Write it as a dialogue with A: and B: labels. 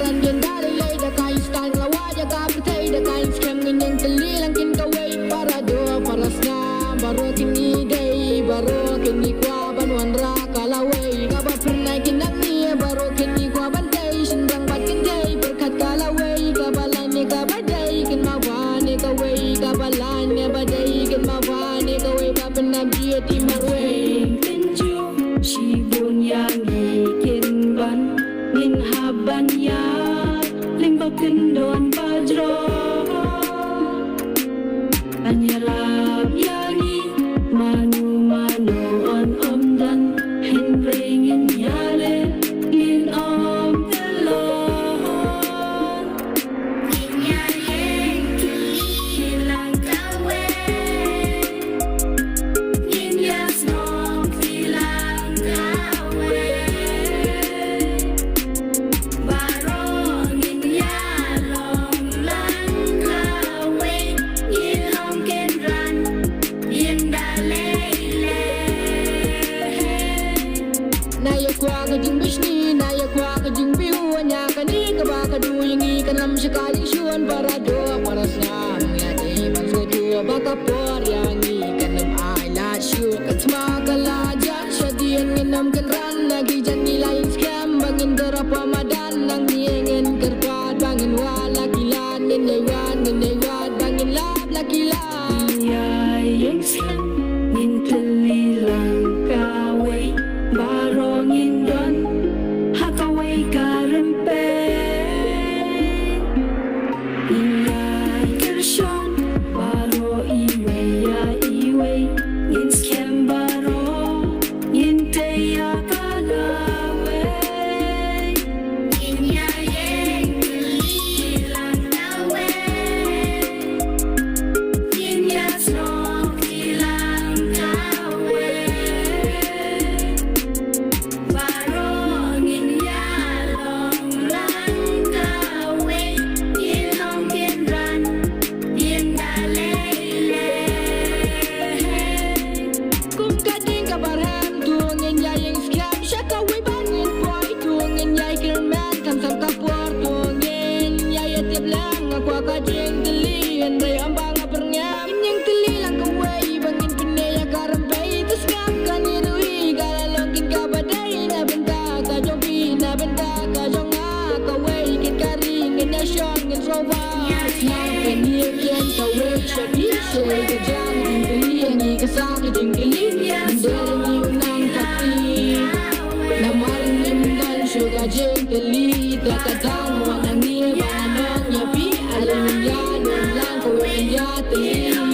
A: ran gen dari lay da kain style lawaja ka pertai da kain scam ngenyang teli langkin kawei para doa para snam baro kini day baro kini kwa banwan ra kalawei kaba pernah kinang ni baro kini kwa bandai sendang bat kendai berkat kalawei kabalane kabadai kin mawane kawei kabalane badai kin mawane kawei bapenam dia di marwei tenju shibun yang ikin ban nin haban ya limba kendon bajro anyarab yani manu manu on omdan hinringin yale in om telon inyayeng hilang kawe inyas nom hilang kawe barong inyalong lang kawe ilong kenran indalele naya kwa ka jing bishni naya kwa ka jing biu anya kani ka ba ka du yangi kanam shikali shuan para do para snam ya dei ban so tu ba ka por yangi kanam ai la shu katma kala ja shadian nginam kenran lagi jani lain scam bangin derapa madan nang niengin kerpat bangin wala kilan nin lewat bangin lap lakilan ya yang scam nin telilang kawei barong indon hakawei karempe inai kershon baro iwe ya iwe in scam baro in te ya kalawe inyayeng telilang kawe inyas nom hilang kawe barong inyalong lang kawe ilong kenran indalele kum kading kabarham tuang inyayeng scam shakawei bangin boy tuang inyay kirman kam sam kapor tuang inyay tiap lang akwa kading teli andai ambang aperngam inyang teli lang kawei bangin pinaya karempei tus ngam kanirui galalong kin kabadai na benta ka jompi na benta ka jonga kawei kin kari ngin nation ngin roba na penir ken kawei shabi shei ka jang kin teli ani kasa ka jing teli ndere ni unang tapi namaring limdan shuga jing teli takadang wanang ni bananong yapi alam ya lang kawei ya teli